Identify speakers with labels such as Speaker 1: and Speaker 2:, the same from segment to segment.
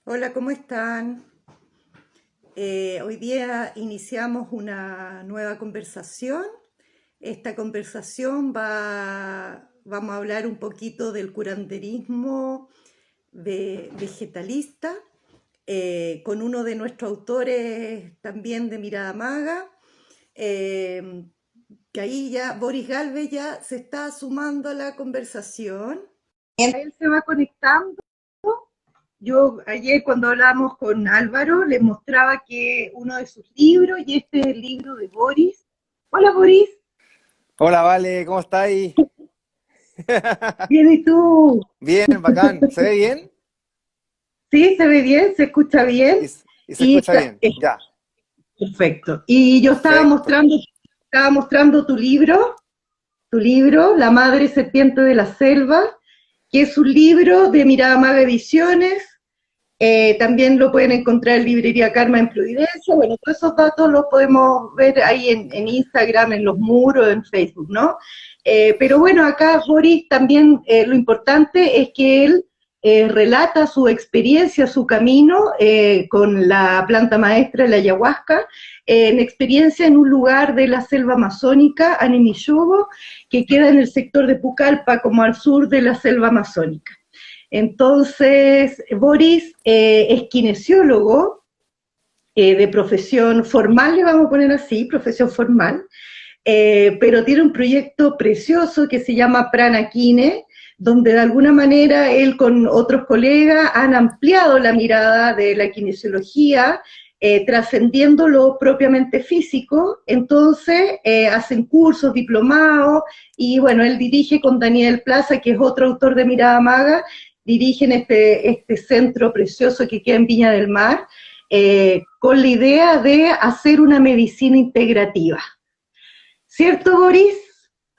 Speaker 1: Hola, ¿cómo están? Hoy día iniciamos una nueva conversación. Esta conversación vamos a hablar un poquito del curanderismo vegetalista, con uno de nuestros autores también de Mirada Maga, eh, que ahí ya Boris Galvez ya se está sumando a la conversación. Él se va conectando. Yo ayer cuando hablamos con Álvaro le mostraba que uno de sus libros, y este es el libro de Boris. Hola Boris,
Speaker 2: Hola, Vale, ¿cómo estáis?
Speaker 1: bien y tú.
Speaker 2: Bien, bacán. ¿Se ve bien?
Speaker 1: Sí, se ve bien, se escucha bien
Speaker 2: Y, y se
Speaker 1: y
Speaker 2: escucha bien. Ya,
Speaker 1: perfecto. Y yo
Speaker 2: perfecto.
Speaker 1: estaba mostrando tu libro, La Madre Serpiente de la Selva, que es un libro de Mirada Maga Ediciones. También lo pueden encontrar en Librería Karma en Providencia. Bueno, todos esos datos los podemos ver ahí en Instagram, en los muros, en Facebook, ¿no? Pero bueno, acá Boris también lo importante es que él relata su experiencia, su camino con la planta maestra, la ayahuasca, en experiencia en un lugar de la selva amazónica, Animichugo, que queda en el sector de Pucallpa, como al sur de la selva amazónica. Entonces, Boris es kinesiólogo de profesión formal, le vamos a poner así, profesión formal, pero tiene un proyecto precioso que se llama Prana Kine, donde de alguna manera él con otros colegas han ampliado la mirada de la kinesiología, trascendiendo lo propiamente físico. Entonces hacen cursos, diplomados, y bueno, él dirige con Daniel Plaza, que es otro autor de Mirada Maga, dirigen este centro precioso que queda en Viña del Mar, con la idea de hacer una medicina integrativa. ¿Cierto, Boris?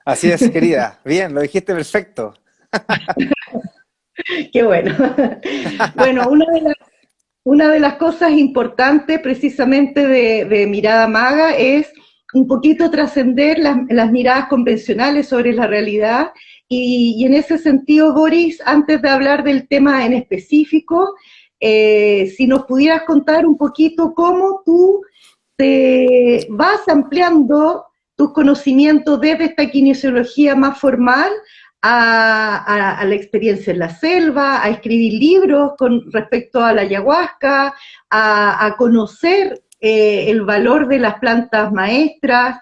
Speaker 2: Así es, querida. Bien, lo dijiste perfecto.
Speaker 1: Qué bueno. Bueno, una de las cosas importantes precisamente de Mirada Maga es un poquito trascender las miradas convencionales sobre la realidad y en ese sentido, Boris, antes de hablar del tema en específico, si nos pudieras contar un poquito cómo tú te vas ampliando tus conocimientos desde esta kinesiología más formal a la experiencia en la selva, a escribir libros con respecto a la ayahuasca, a conocer el valor de las plantas maestras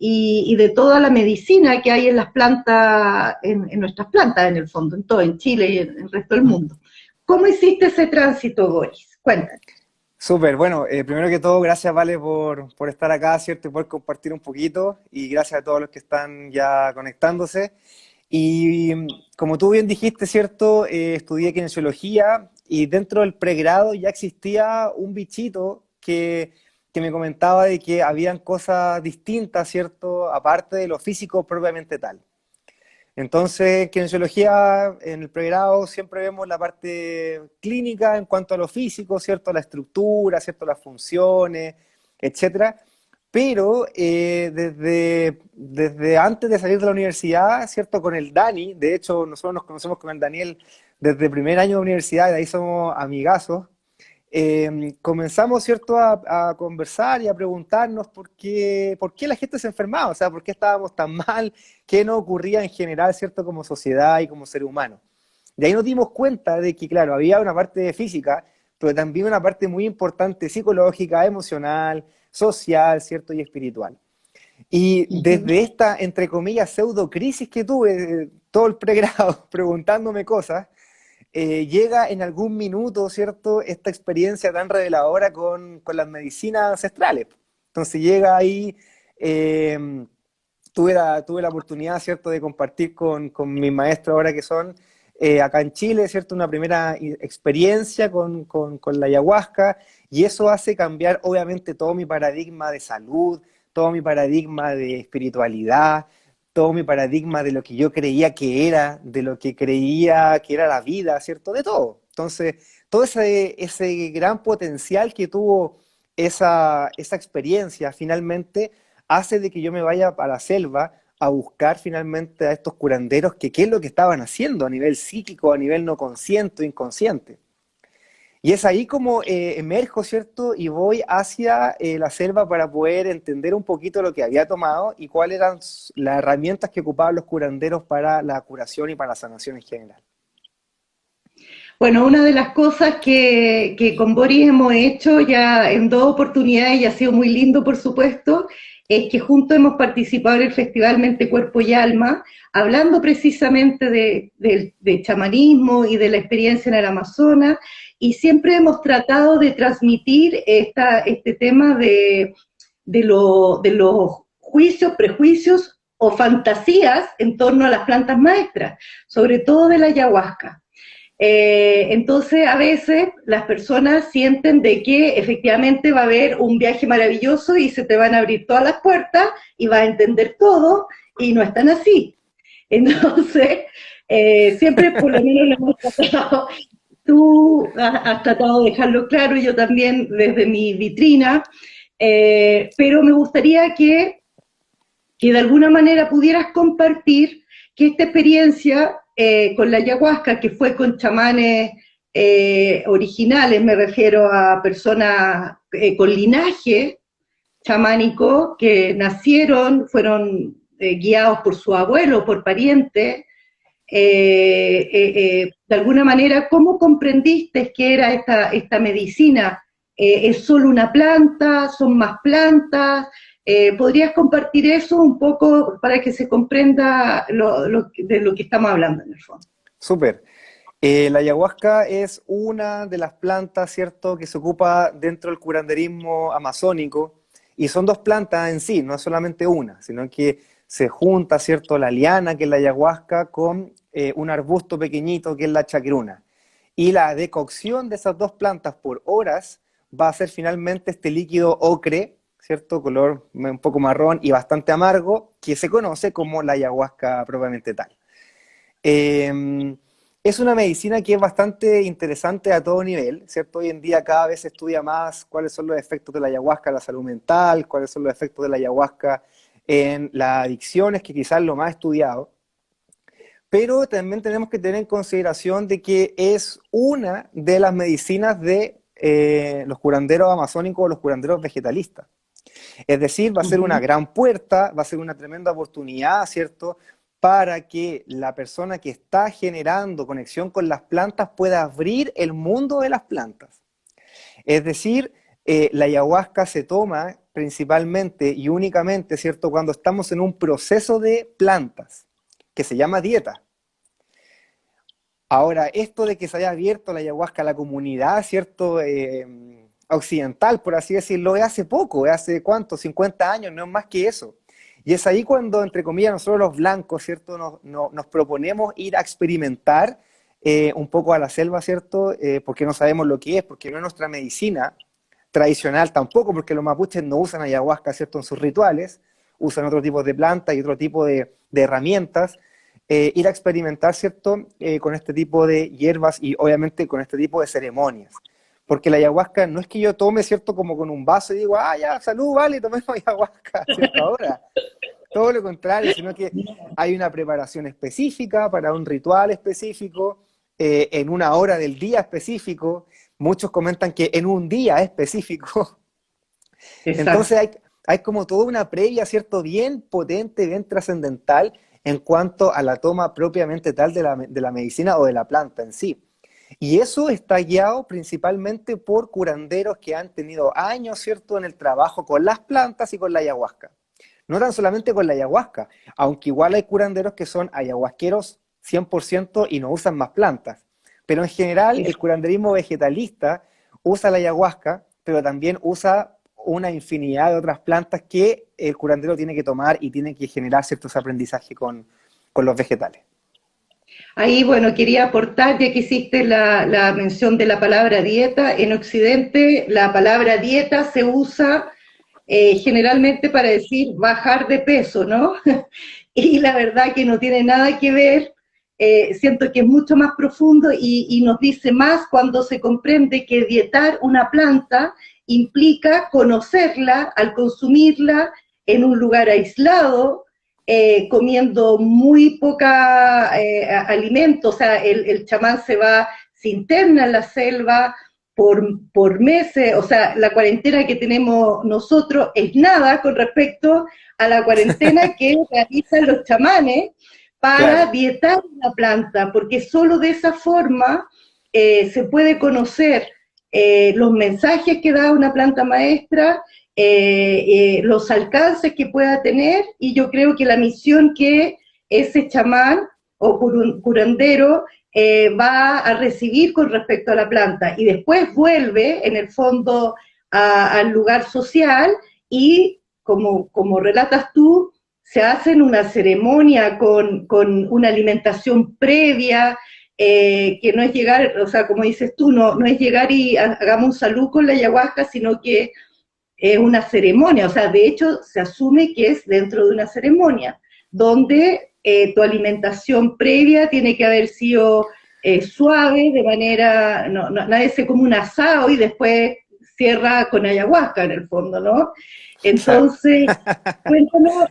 Speaker 1: y de toda la medicina que hay en las plantas, en nuestras plantas en el fondo, en todo, en Chile y en el resto del mundo. ¿Cómo hiciste ese tránsito, Boris? Cuéntame.
Speaker 2: Súper, bueno, primero que todo, gracias, Vale, por estar acá, ¿cierto? Y poder compartir un poquito. Y gracias a todos los que están ya conectándose. Y como tú bien dijiste, ¿cierto? Estudié kinesiología y dentro del pregrado ya existía un bichito que me comentaba de que habían cosas distintas, ¿cierto? Aparte de lo físico propiamente tal. Entonces, kinesiología en el pregrado siempre vemos la parte clínica en cuanto a lo físico, ¿cierto? La estructura, ¿cierto? Las funciones, etcétera. Pero desde antes de salir de la universidad, ¿cierto? Con el Dani, de hecho, nosotros nos conocemos con el Daniel desde el primer año de universidad, y de ahí somos amigazos. Comenzamos, ¿cierto?, a conversar y a preguntarnos por qué la gente se enfermaba, o sea, por qué estábamos tan mal, qué nos ocurría en general, ¿cierto?, como sociedad y como ser humano. De ahí nos dimos cuenta de que, claro, había una parte física, pero también una parte muy importante psicológica, emocional, social, ¿cierto?, y espiritual. Y
Speaker 1: Uh -huh.
Speaker 2: desde esta, entre comillas, pseudo crisis que tuve, todo el pregrado, preguntándome cosas, llega en algún minuto, ¿cierto?, esta experiencia tan reveladora con las medicinas ancestrales. Entonces llega ahí, eh, tuve la oportunidad, ¿cierto?, de compartir con mis maestros ahora que son acá en Chile, ¿cierto?, una primera experiencia con la ayahuasca, y eso hace cambiar obviamente todo mi paradigma de salud, todo mi paradigma de espiritualidad, todo mi paradigma de lo que yo creía que era, de lo que creía que era la vida, ¿cierto? De todo. Entonces, todo ese gran potencial que tuvo esa experiencia finalmente hace de que yo me vaya a la selva a buscar finalmente a estos curanderos que qué es lo que estaban haciendo a nivel psíquico, a nivel no consciente, inconsciente. Y es ahí como emerjo, ¿cierto? Y voy hacia la selva para poder entender un poquito lo que había tomado y cuáles eran las herramientas que ocupaban los curanderos para la curación y para la sanación en general.
Speaker 1: Bueno, una de las cosas que con Boris hemos hecho ya en 2 oportunidades y ha sido muy lindo, por supuesto, es que juntos hemos participado en el Festival Mente, Cuerpo y Alma, hablando precisamente de chamanismo y de la experiencia en el Amazonas, y siempre hemos tratado de transmitir este tema de los juicios, prejuicios o fantasías en torno a las plantas maestras, sobre todo de la ayahuasca. Entonces, a veces las personas sienten de que efectivamente va a haber un viaje maravilloso y se te van a abrir todas las puertas y vas a entender todo, y no es tan así. Entonces, siempre por lo menos lo hemos tratado, tú has tratado de dejarlo claro, yo también desde mi vitrina, pero me gustaría que de alguna manera pudieras compartir que esta experiencia con la ayahuasca, que fue con chamanes originales, me refiero a personas con linaje chamánico, que nacieron, fueron guiados por su abuelo, por parientes, de alguna manera, ¿cómo comprendiste que era esta medicina? ¿Es solo una planta? ¿Son más plantas? ¿Podrías compartir eso un poco para que se comprenda de lo que estamos hablando en el fondo?
Speaker 2: Súper. La ayahuasca es una de las plantas, ¿cierto?, que se ocupa dentro del curanderismo amazónico, y son dos plantas en sí, no es solamente una, sino que se junta, ¿cierto?, la liana, que es la ayahuasca, con un arbusto pequeñito, que es la chacruna. Y la decocción de esas dos plantas por horas va a hacer finalmente este líquido ocre, ¿cierto?, color un poco marrón y bastante amargo, que se conoce como la ayahuasca propiamente tal. Es una medicina que es bastante interesante a todo nivel, ¿cierto? Hoy en día cada vez se estudia más cuáles son los efectos de la ayahuasca en la salud mental, cuáles son los efectos de la ayahuasca en las adicciones, que quizás es lo más estudiado. Pero también tenemos que tener en consideración de que es una de las medicinas de los curanderos amazónicos o los curanderos vegetalistas. Es decir, va a ser una gran puerta, va a ser una tremenda oportunidad, ¿cierto?, para que la persona que está generando conexión con las plantas pueda abrir el mundo de las plantas. Es decir, la ayahuasca se toma principalmente y únicamente, ¿cierto?, cuando estamos en un proceso de plantas, que se llama dieta. Ahora, esto de que se haya abierto la ayahuasca a la comunidad, ¿cierto?, occidental, por así decirlo, es hace poco, es hace ¿cuánto? 50 años, no es más que eso. Y es ahí cuando, entre comillas, nosotros los blancos, ¿cierto?, nos proponemos ir a experimentar un poco a la selva, ¿cierto?, porque no sabemos lo que es, porque no es nuestra medicina tradicional tampoco, porque los mapuches no usan ayahuasca, ¿cierto?, en sus rituales, usan otro tipo de plantas y otro tipo de herramientas. Ir a experimentar, ¿cierto?, con este tipo de hierbas y obviamente con este tipo de ceremonias. Porque la ayahuasca no es que yo tome, ¿cierto?, como con un vaso y digo, ah, ya, salud, vale, tomemos ayahuasca, ¿cierto? Ahora, todo lo contrario, sino que hay una preparación específica para un ritual específico, en una hora del día específico. Muchos comentan que en un día específico.
Speaker 1: Exacto.
Speaker 2: Entonces hay como toda una previa, ¿cierto?, bien potente, bien trascendental en cuanto a la toma propiamente tal de la medicina o de la planta en sí. Y eso está guiado principalmente por curanderos que han tenido años, ¿cierto?, en el trabajo con las plantas y con la ayahuasca. No tan solamente con la ayahuasca, aunque igual hay curanderos que son ayahuasqueros 100% y no usan más plantas. Pero en general el curanderismo vegetalista usa la ayahuasca, pero también usa una infinidad de otras plantas que el curandero tiene que tomar y tiene que generar ciertos aprendizajes con los vegetales.
Speaker 1: Ahí, bueno, quería aportar, ya que hiciste la mención de la palabra dieta, en Occidente la palabra dieta se usa generalmente para decir bajar de peso, ¿no? Y la verdad que no tiene nada que ver, siento que es mucho más profundo y nos dice más cuando se comprende que dietar una planta implica conocerla al consumirla en un lugar aislado, comiendo muy poca alimento, o sea, el chamán se interna en la selva, por meses, o sea, la cuarentena que tenemos nosotros es nada con respecto a la cuarentena que realizan los chamanes para
Speaker 2: Claro,
Speaker 1: dietar la planta, porque solo de esa forma se puede conocer los mensajes que da una planta maestra, los alcances que pueda tener, y yo creo que la misión que ese chamán o curandero va a recibir con respecto a la planta, y después vuelve en el fondo al lugar social y, como relatas tú, se hacen una ceremonia con una alimentación previa, que no es llegar, o sea, como dices tú, no es llegar y hagamos un salud con la ayahuasca, sino que es una ceremonia, o sea, de hecho se asume que es dentro de una ceremonia, donde tu alimentación previa tiene que haber sido suave, de manera, nadie se come un asado y después cierra con ayahuasca en el fondo, ¿no?
Speaker 2: claro.
Speaker 1: Entonces, cuéntanos,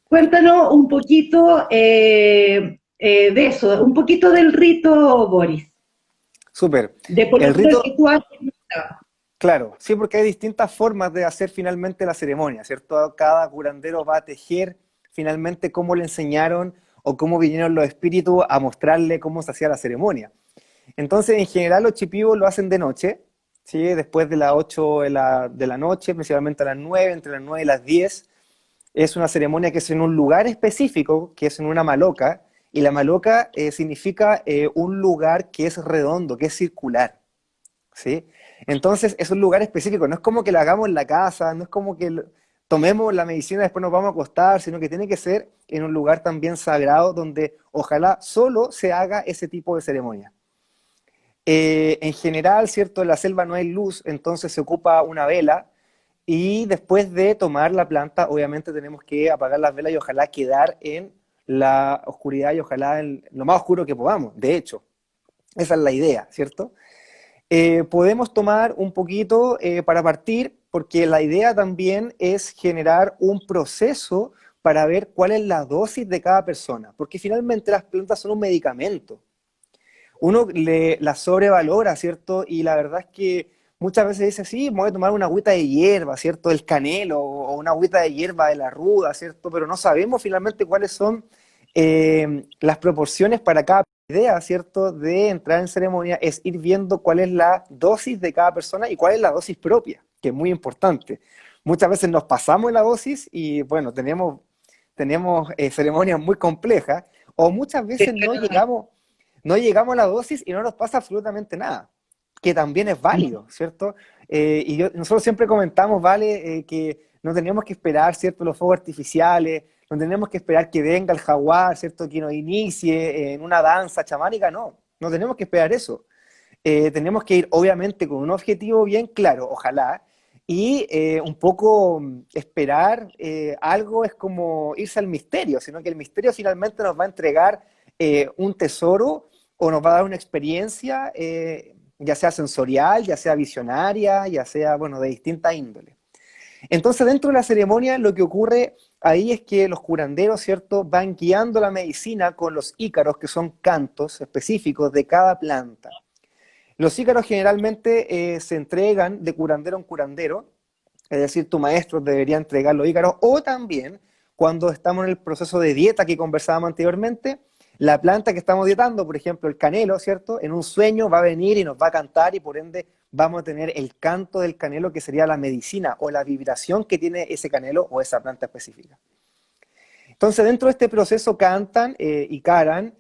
Speaker 1: cuéntanos un poquito de eso, un poquito del rito, Boris,
Speaker 2: Súper.
Speaker 1: de por lo
Speaker 2: El
Speaker 1: menos el que
Speaker 2: rito,
Speaker 1: tú haces.
Speaker 2: claro, sí, porque hay distintas formas de hacer finalmente la ceremonia, ¿cierto? Cada curandero va a tejer finalmente cómo le enseñaron o cómo vinieron los espíritus a mostrarle cómo se hacía la ceremonia. Entonces, en general, los chipivos lo hacen de noche, ¿sí? Después de las 8 de la noche, principalmente a las 9, entre las 9 y las 10. Es una ceremonia que es en un lugar específico, que es en una maloca, y la maloca significa un lugar que es redondo, que es circular. ¿Sí? Entonces es un lugar específico, no es como que lo hagamos en la casa, no es como que tomemos la medicina y después nos vamos a acostar, sino que tiene que ser en un lugar también sagrado donde ojalá solo se haga ese tipo de ceremonia. En general, ¿cierto? En la selva no hay luz, entonces se ocupa una vela y después de tomar la planta, obviamente tenemos que apagar las velas y ojalá quedar en la oscuridad y ojalá en lo más oscuro que podamos. De hecho, esa es la idea, ¿cierto? Podemos tomar un poquito para partir, porque la idea también es generar un proceso para ver cuál es la dosis de cada persona, porque finalmente las plantas son un medicamento. Uno la sobrevalora, ¿cierto? Y la verdad es que muchas veces dice, sí, me voy a tomar una agüita de hierba, ¿cierto? Del canelo o una agüita de hierba de la ruda, ¿cierto? Pero no sabemos finalmente cuáles son las proporciones para cada idea, ¿cierto? De entrar en ceremonia es ir viendo cuál es la dosis de cada persona y cuál es la dosis propia, que es muy importante. Muchas veces nos pasamos en la dosis y, bueno, tenemos ceremonias muy complejas o muchas veces no llegamos a la dosis y no nos pasa absolutamente nada, que también es válido, ¿cierto? Nosotros siempre comentamos, ¿vale? Que no tenemos que esperar, ¿cierto? Los fuegos artificiales, no tenemos que esperar que venga el jaguar, ¿cierto? Que nos inicie en una danza chamánica, no tenemos que esperar eso. Tenemos que ir, obviamente, con un objetivo bien claro, ojalá, y un poco esperar algo es como irse al misterio, sino que el misterio finalmente nos va a entregar un tesoro o nos va a dar una experiencia, ya sea sensorial, ya sea visionaria, ya sea, bueno, de distinta índole. Entonces, dentro de la ceremonia, lo que ocurre ahí es que los curanderos, ¿cierto?, van guiando la medicina con los ícaros, que son cantos específicos de cada planta. Los ícaros generalmente se entregan de curandero en curandero, es decir, tu maestro debería entregar los ícaros, o también cuando estamos en el proceso de dieta que conversábamos anteriormente, la planta que estamos dietando, por ejemplo, el canelo, ¿cierto? En un sueño va a venir y nos va a cantar y por ende vamos a tener el canto del canelo que sería la medicina o la vibración que tiene ese canelo o esa planta específica. Entonces, dentro de este proceso cantan y caran,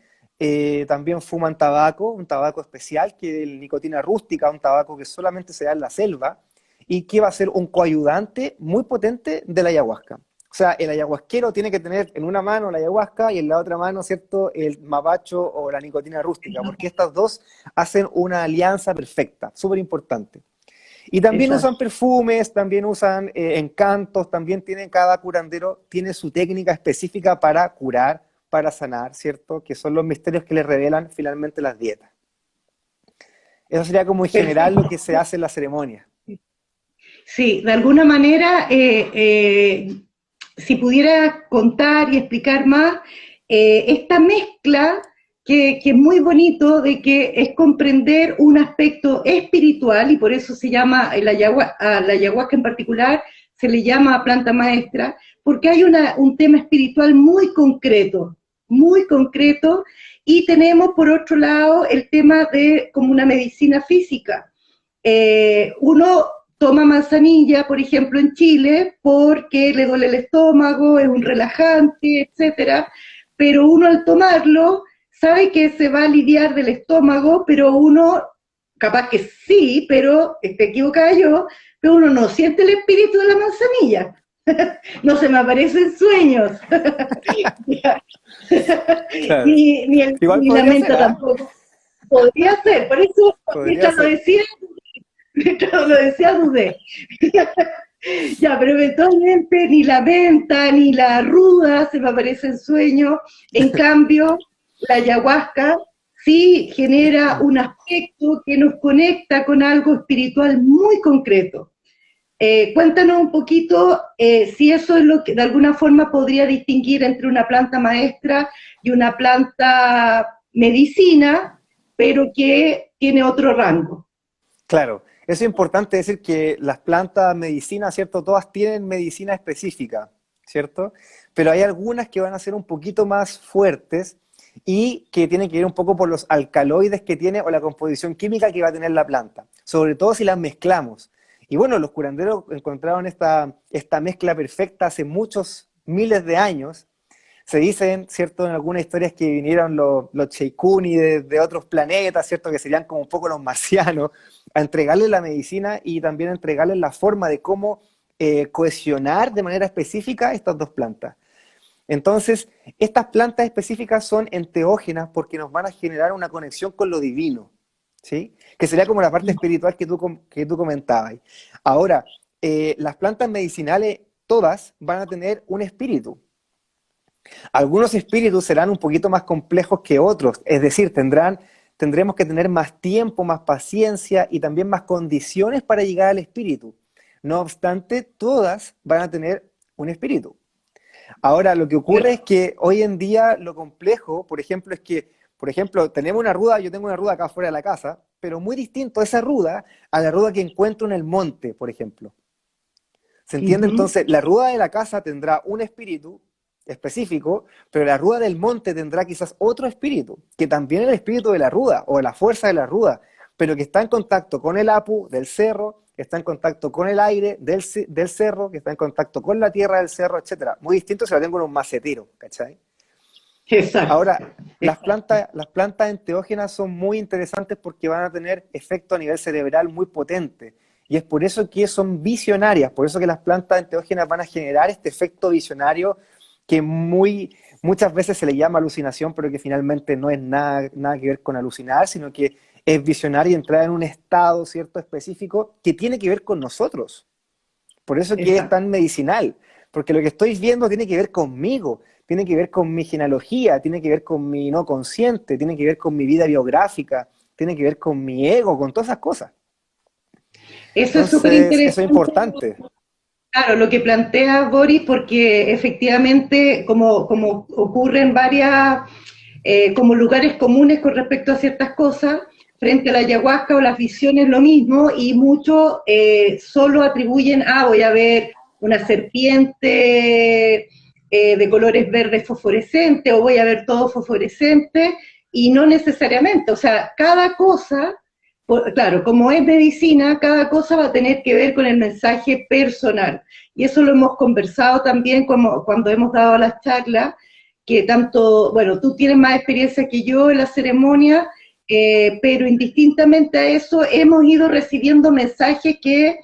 Speaker 2: también fuman tabaco, un tabaco especial que es el nicotina rústica, un tabaco que solamente se da en la selva y que va a ser un coayudante muy potente de la ayahuasca. O sea, el ayahuasquero tiene que tener en una mano la ayahuasca y en la otra mano, ¿cierto?, el mapacho o la nicotina rústica, porque estas dos hacen una alianza perfecta, súper importante. Y también usan
Speaker 1: Exacto.
Speaker 2: perfumes, también usan encantos, también tienen, cada curandero tiene su técnica específica para curar, para sanar, ¿cierto? Que son los misterios que le revelan finalmente las dietas. Eso sería como en general lo
Speaker 1: Perfecto.
Speaker 2: que se hace en la ceremonia.
Speaker 1: Sí, de alguna manera, si pudiera contar y explicar más, esta mezcla que es muy bonito, de que es comprender un aspecto espiritual, y por eso se llama, a la ayahuasca en particular, se le llama planta maestra, porque hay un tema espiritual muy concreto, y tenemos por otro lado el tema de como una medicina física. Uno toma manzanilla, por ejemplo, en Chile, porque le duele el estómago, es un relajante, etcétera, pero uno al tomarlo sabe que se va a aliviar del estómago, pero uno, capaz que sí, pero esté equivocada yo, pero uno no siente el espíritu de la manzanilla. No se me aparecen sueños.
Speaker 2: Claro. Igual
Speaker 1: Ni la
Speaker 2: podría ser,
Speaker 1: menta
Speaker 2: ¿ah?
Speaker 1: tampoco. Podría ser, por eso,
Speaker 2: Podría
Speaker 1: mientras lo
Speaker 2: ser.
Speaker 1: decía, dudé. Ya, pero eventualmente ni la menta ni la ruda se me aparece en sueño. En cambio, la ayahuasca sí genera un aspecto que nos conecta con algo espiritual muy concreto. Cuéntanos un poquito si eso es lo que de alguna forma podría distinguir entre una planta maestra y una planta medicina, pero que tiene otro rango.
Speaker 2: Claro, eso es importante decir que las plantas medicina, ¿cierto? Todas tienen medicina específica, ¿cierto? Pero hay algunas que van a ser un poquito más fuertes y que tienen que ver un poco por los alcaloides que tiene o la composición química que va a tener la planta, sobre todo si las mezclamos. Y bueno, los curanderos encontraron esta mezcla perfecta hace muchos miles de años. Se dicen, ¿cierto?, en algunas historias que vinieron los Cheikuni de otros planetas, ¿cierto?, que serían como un poco los marcianos, a entregarles la medicina y también a entregarles la forma de cómo cohesionar de manera específica estas dos plantas. Entonces, estas plantas específicas son enteógenas porque nos van a generar una conexión con lo divino, ¿sí? Que sería como la parte espiritual que tú comentabas. Ahora, las plantas medicinales todas van a tener un espíritu. Algunos espíritus serán un poquito más complejos que otros, es decir, tendremos que tener más tiempo, más paciencia y también más condiciones para llegar al espíritu. No obstante, todas van a tener un espíritu. Ahora, lo que ocurre es que hoy en día lo complejo, por ejemplo, es que, por ejemplo, tenemos una ruda, yo tengo una ruda acá afuera de la casa, pero muy distinto esa ruda a la ruda que encuentro en el monte, por ejemplo. ¿Se entiende?
Speaker 1: Ujú.
Speaker 2: Entonces, la ruda de la casa tendrá un espíritu específico, pero la ruda del monte tendrá quizás otro espíritu, que también es el espíritu de la ruda o la fuerza de la ruda, pero que está en contacto con el apu del cerro, que está en contacto con el aire del cerro, que está en contacto con la tierra del cerro, etcétera. Muy distinto si la tengo en un macetero, ¿cachai?
Speaker 1: Exacto.
Speaker 2: Ahora, las plantas enteógenas son muy interesantes porque van a tener efecto a nivel cerebral muy potente. Y es por eso que son visionarias, por eso que las plantas enteógenas van a generar este efecto visionario que muchas veces se le llama alucinación, pero que finalmente no es nada que ver con alucinar, sino que es visionar y entrar en un estado cierto específico que tiene que ver con nosotros. Por eso que es
Speaker 1: Exacto.
Speaker 2: tan medicinal, porque lo que estoy viendo tiene que ver conmigo, tiene que ver con mi genealogía, tiene que ver con mi no consciente, tiene que ver con mi vida biográfica, tiene que ver con mi ego, con todas esas cosas.
Speaker 1: Eso es súper
Speaker 2: Entonces, eso es
Speaker 1: interesante.
Speaker 2: importante.
Speaker 1: Claro, lo que plantea Boris, porque efectivamente, como ocurre en varias, como lugares comunes con respecto a ciertas cosas, frente a la ayahuasca o las visiones lo mismo, y muchos solo atribuyen, voy a ver una serpiente de colores verdes fosforescentes, o voy a ver todo fosforescente, y no necesariamente, o sea, cada cosa claro, como es medicina, cada cosa va a tener que ver con el mensaje personal. Y eso lo hemos conversado también como cuando hemos dado las charlas, que tanto, bueno, tú tienes más experiencia que yo en la ceremonia, pero indistintamente a eso hemos ido recibiendo mensajes que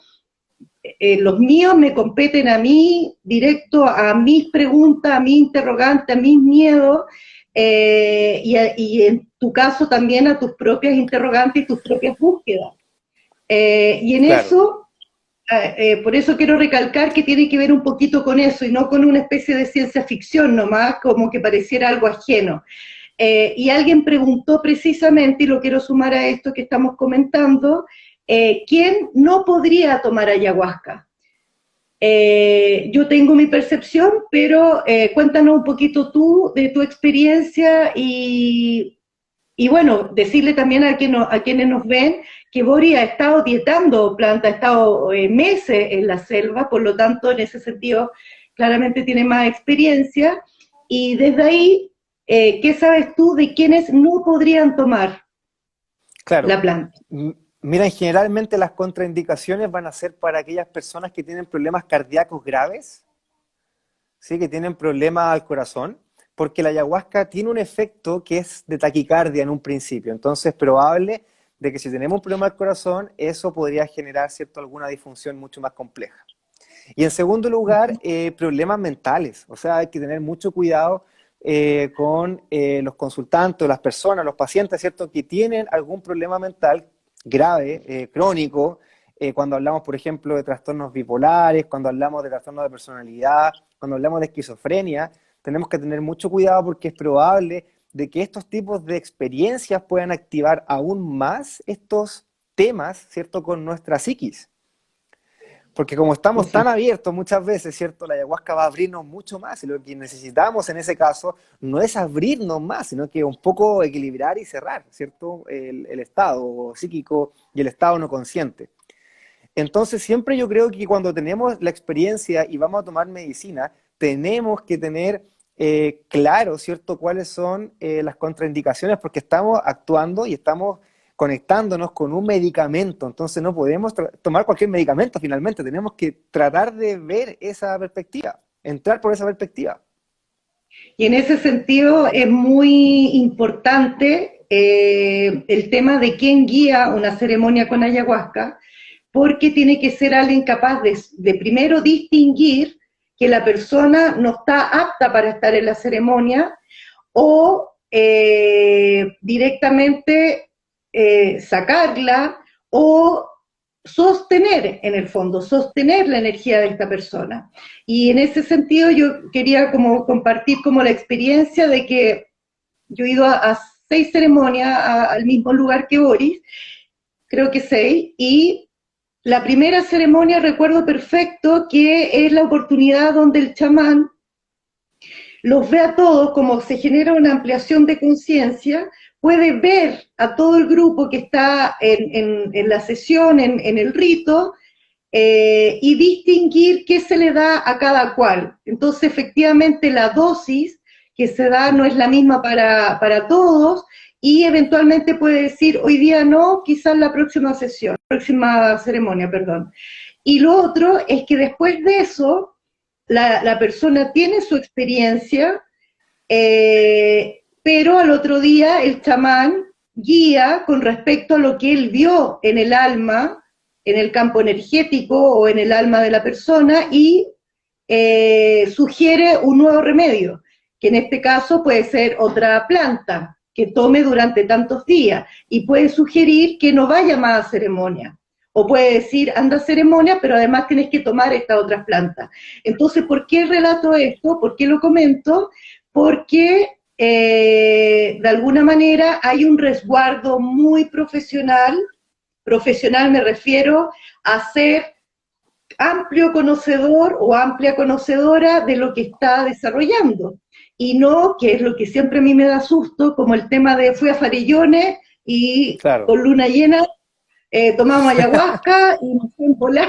Speaker 1: los míos me competen a mí, directo a mis preguntas, a mis interrogantes, a mis miedos, y en tu caso también a tus propias interrogantes y tus propias búsquedas. Y en
Speaker 2: Claro,
Speaker 1: eso, por eso quiero recalcar que tiene que ver un poquito con eso y no con una especie de ciencia ficción nomás, como que pareciera algo ajeno. Y alguien preguntó precisamente, y lo quiero sumar a esto que estamos comentando, ¿quién no podría tomar ayahuasca? Yo tengo mi percepción, pero cuéntanos un poquito tú de tu experiencia y Y bueno, decirle también a quienes nos ven que Boris ha estado dietando plantas, ha estado meses en la selva, por lo tanto, en ese sentido, claramente tiene más experiencia. Y desde ahí, ¿qué sabes tú de quienes no podrían tomar
Speaker 2: Claro.
Speaker 1: la planta?
Speaker 2: Mira, generalmente las contraindicaciones van a ser para aquellas personas que tienen problemas cardíacos graves, ¿sí? Que tienen problemas al corazón, porque la ayahuasca tiene un efecto que es de taquicardia en un principio. Entonces es probable de que si tenemos un problema al corazón, eso podría generar, ¿cierto?, alguna disfunción mucho más compleja. Y en segundo lugar, problemas mentales. O sea, hay que tener mucho cuidado con los consultantes, las personas, los pacientes, ¿cierto?, que tienen algún problema mental grave, crónico, cuando hablamos, por ejemplo, de trastornos bipolares, cuando hablamos de trastornos de personalidad, cuando hablamos de esquizofrenia, tenemos que tener mucho cuidado porque es probable de que estos tipos de experiencias puedan activar aún más estos temas, ¿cierto?, con nuestra psiquis. Porque como estamos tan abiertos muchas veces, ¿cierto? La ayahuasca va a abrirnos mucho más y lo que necesitamos en ese caso no es abrirnos más, sino que un poco equilibrar y cerrar, ¿cierto? El estado psíquico y el estado no consciente. Entonces siempre yo creo que cuando tenemos la experiencia y vamos a tomar medicina, tenemos que tener claro, ¿cierto?, cuáles son las contraindicaciones porque estamos actuando y estamos conectándonos con un medicamento, entonces no podemos tomar cualquier medicamento finalmente, tenemos que tratar de ver esa perspectiva, entrar por esa perspectiva.
Speaker 1: Y en ese sentido es muy importante el tema de quién guía una ceremonia con ayahuasca, porque tiene que ser alguien capaz de primero distinguir que la persona no está apta para estar en la ceremonia o directamente sacarla o sostener, en el fondo, sostener la energía de esta persona. Y en ese sentido yo quería como compartir como la experiencia de que yo he ido a 6 ceremonias al mismo lugar que Boris, creo que 6, y la primera ceremonia recuerdo perfecto que es la oportunidad donde el chamán los ve a todos, como se genera una ampliación de conciencia, puede ver a todo el grupo que está en la sesión, en el rito, y distinguir qué se le da a cada cual. Entonces, efectivamente, la dosis que se da no es la misma para todos, y eventualmente puede decir, hoy día no, quizás la próxima sesión, próxima ceremonia, perdón. Y lo otro es que después de eso, la persona tiene su experiencia, pero al otro día el chamán guía con respecto a lo que él vio en el alma, en el campo energético o en el alma de la persona y sugiere un nuevo remedio, que en este caso puede ser otra planta que tome durante tantos días y puede sugerir que no vaya más a ceremonia. O puede decir, anda a ceremonia, pero además tienes que tomar estas otras plantas. Entonces, ¿por qué relato esto? ¿Por qué lo comento? Porque de alguna manera hay un resguardo muy profesional. Profesional me refiero a ser amplio conocedor o amplia conocedora de lo que está desarrollando. Y no, que es lo que siempre a mí me da susto, como el tema de fui a Farellones y
Speaker 2: Claro.
Speaker 1: con luna llena tomamos ayahuasca y nos fue en volá,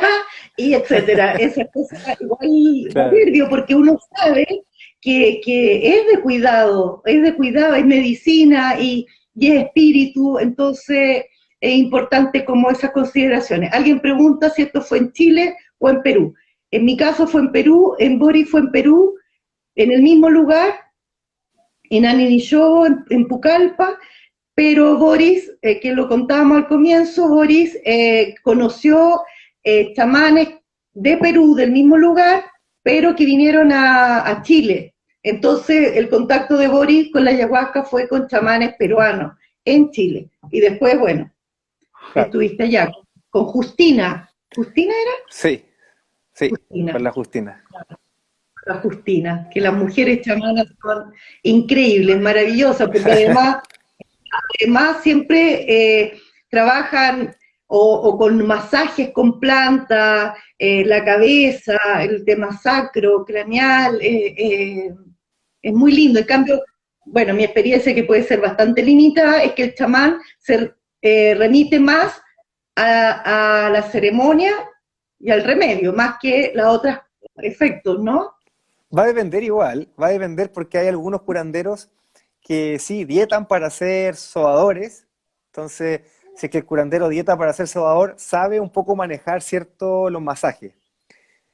Speaker 1: y etcétera. Esas cosas igual da
Speaker 2: Claro.
Speaker 1: nervio porque uno sabe que es de cuidado, es medicina y es espíritu, entonces es importante como esas consideraciones. Alguien pregunta si esto fue en Chile o en Perú. En mi caso fue en Perú, en Boris fue en Perú, en el mismo lugar, en Aninishowo, en Pucallpa, pero Boris, que lo contábamos al comienzo, Boris conoció chamanes de Perú, del mismo lugar, pero que vinieron a Chile. Entonces, el contacto de Boris con la ayahuasca fue con chamanes peruanos en Chile. Y después, bueno,
Speaker 2: Claro.
Speaker 1: estuviste allá con Justina. ¿Justina era?
Speaker 2: Sí, sí, con
Speaker 1: Justina,
Speaker 2: la Justina.
Speaker 1: la Justina, que las mujeres chamanas son increíbles, maravillosas, porque además siempre trabajan o con masajes con plantas, la cabeza, el tema sacro, craneal, es muy lindo. En cambio, bueno, mi experiencia que puede ser bastante limitada, es que el chamán se remite más a la ceremonia y al remedio, más que los otros efectos, ¿no?
Speaker 2: Va a depender igual, va a depender porque hay algunos curanderos que sí, dietan para ser sobadores. Entonces, si es que el curandero dieta para ser sobador, sabe un poco manejar, ¿cierto?, los masajes.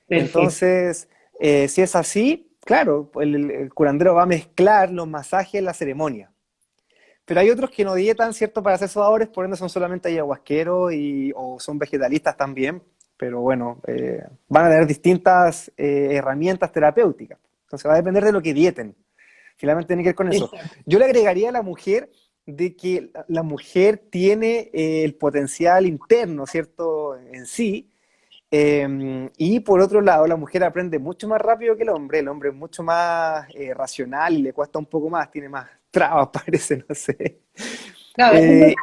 Speaker 1: Perfecto.
Speaker 2: Entonces, si es así, claro, el curandero va a mezclar los masajes en la ceremonia. Pero hay otros que no dietan, ¿cierto?, para ser sobadores, por ende son solamente ayahuasqueros o son vegetalistas también. Pero bueno, van a tener distintas herramientas terapéuticas. Entonces va a depender de lo que dieten. Finalmente tiene que ver con eso.
Speaker 1: Exacto.
Speaker 2: Yo le agregaría a la mujer de que la mujer tiene el potencial interno, ¿cierto?, en sí. Y por otro lado, la mujer aprende mucho más rápido que el hombre es mucho más racional y le cuesta un poco más, tiene más trabas, parece, no sé.
Speaker 1: Claro,
Speaker 2: Eh,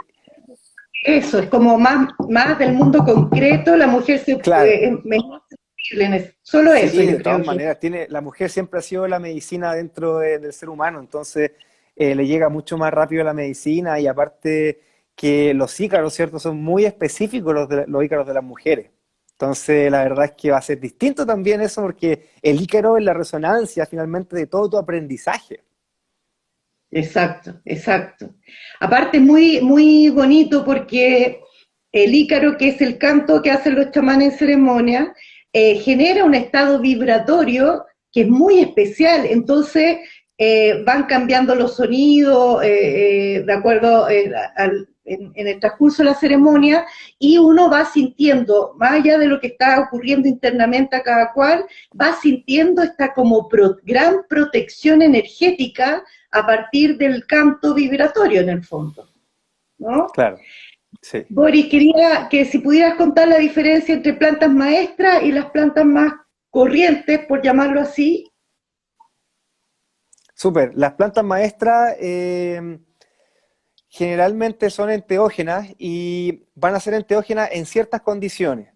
Speaker 1: eso es como más del mundo concreto, la mujer
Speaker 2: claro,
Speaker 1: es mejor sensible en eso. Solo eso
Speaker 2: sí,
Speaker 1: yo
Speaker 2: de
Speaker 1: creo
Speaker 2: todas
Speaker 1: que.
Speaker 2: maneras, la mujer siempre ha sido la medicina dentro del ser humano, entonces le llega mucho más rápido la medicina y aparte que los ícaros, ¿cierto? Son muy específicos los ícaros de las mujeres. Entonces, la verdad es que va a ser distinto también eso porque el ícaro es la resonancia finalmente de todo tu aprendizaje.
Speaker 1: Exacto, exacto. Aparte, muy, muy bonito porque el ícaro, que es el canto que hacen los chamanes en ceremonia, genera un estado vibratorio que es muy especial. Entonces, van cambiando los sonidos de acuerdo en el transcurso de la ceremonia y uno va sintiendo, más allá de lo que está ocurriendo internamente a cada cual, va sintiendo esta como gran protección energética a partir del canto vibratorio en el fondo, ¿no?
Speaker 2: Claro, sí.
Speaker 1: Boris, quería que si pudieras contar la diferencia entre plantas maestras y las plantas más corrientes, por llamarlo así.
Speaker 2: Súper. Las plantas maestras generalmente son enteógenas y van a ser enteógenas en ciertas condiciones.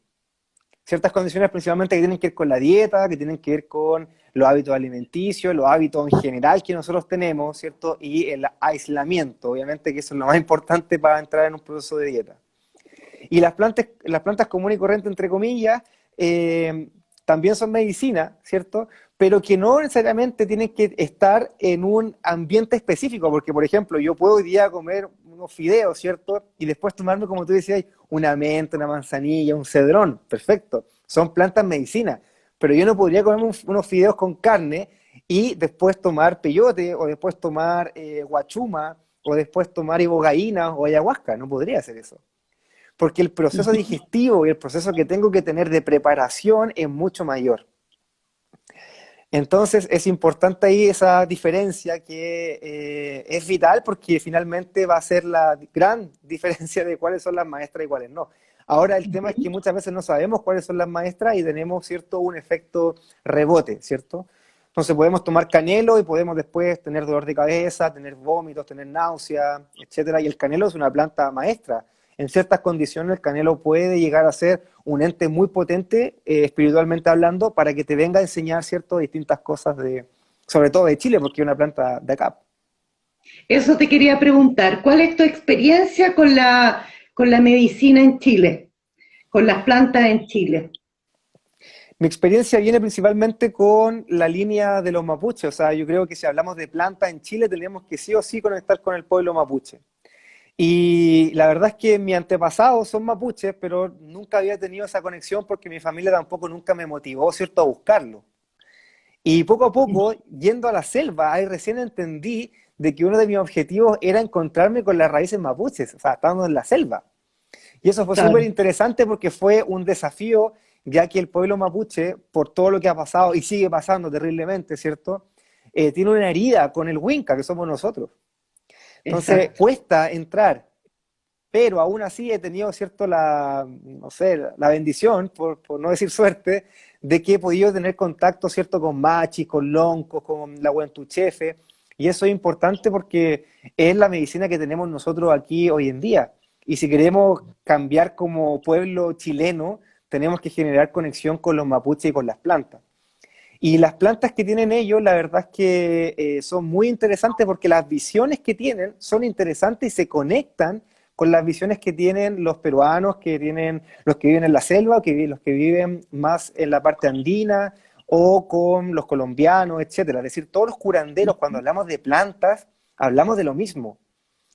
Speaker 2: Ciertas condiciones principalmente que tienen que ver con la dieta, que tienen que ver con los hábitos alimenticios, los hábitos en general que nosotros tenemos, ¿cierto? Y el aislamiento, obviamente que eso es lo más importante para entrar en un proceso de dieta. Y las plantas comunes y corrientes, entre comillas, también son medicina, ¿cierto? Pero que no necesariamente tienen que estar en un ambiente específico, porque, por ejemplo, yo puedo hoy día comer unos fideos, ¿cierto? Y después tomarme, como tú decías, una menta, una manzanilla, un cedrón, perfecto. Son plantas medicina. Pero yo no podría comer unos fideos con carne y después tomar peyote, o después tomar guachuma, o después tomar ibogaína o ayahuasca. No podría hacer eso porque el proceso digestivo y el proceso que tengo que tener de preparación es mucho mayor. Entonces es importante ahí esa diferencia que es vital porque finalmente va a ser la gran diferencia de cuáles son las maestras y cuáles no. Ahora el tema es que muchas veces no sabemos cuáles son las maestras y tenemos, ¿cierto?, un efecto rebote, ¿cierto? Entonces podemos tomar canelo y podemos después tener dolor de cabeza, tener vómitos, tener náusea, etcétera. Y el canelo es una planta maestra. En ciertas condiciones el canelo puede llegar a ser un ente muy potente, espiritualmente hablando, para que te venga a enseñar, ¿cierto?, distintas cosas sobre todo de Chile, porque es una planta de acá.
Speaker 1: Eso te quería preguntar, ¿cuál es tu experiencia con la medicina en Chile, con las plantas en Chile?
Speaker 2: Mi experiencia viene principalmente con la línea de los mapuches, o sea, yo creo que si hablamos de plantas en Chile tenemos que sí o sí conectar con el pueblo mapuche. Y la verdad es que mis antepasados son mapuches, pero nunca había tenido esa conexión porque mi familia tampoco nunca me motivó, ¿cierto?, a buscarlo. Y poco a poco, yendo a la selva, ahí recién entendí de que uno de mis objetivos era encontrarme con las raíces mapuches, o sea, estando en la selva. Y eso fue súper
Speaker 1: Claro,
Speaker 2: interesante porque fue un desafío, ya que el pueblo mapuche, por todo lo que ha pasado y sigue pasando terriblemente, ¿cierto? Tiene una herida con el Winca, que somos nosotros. Entonces,
Speaker 1: exacto.
Speaker 2: cuesta entrar, pero aún así he tenido, ¿cierto?, no sé, la bendición, por no decir suerte, de que he podido tener contacto, ¿cierto?, con machis, con loncos, con la huentuchefe, y eso es importante porque es la medicina que tenemos nosotros aquí hoy en día. Y si queremos cambiar como pueblo chileno, tenemos que generar conexión con los mapuches y con las plantas. Y las plantas que tienen ellos, la verdad es que son muy interesantes porque las visiones que tienen son interesantes y se conectan con las visiones que tienen los peruanos, que tienen los que viven en la selva, los que viven más en la parte andina, o con los colombianos, etcétera. Es decir, todos los curanderos, cuando hablamos de plantas, hablamos de lo mismo.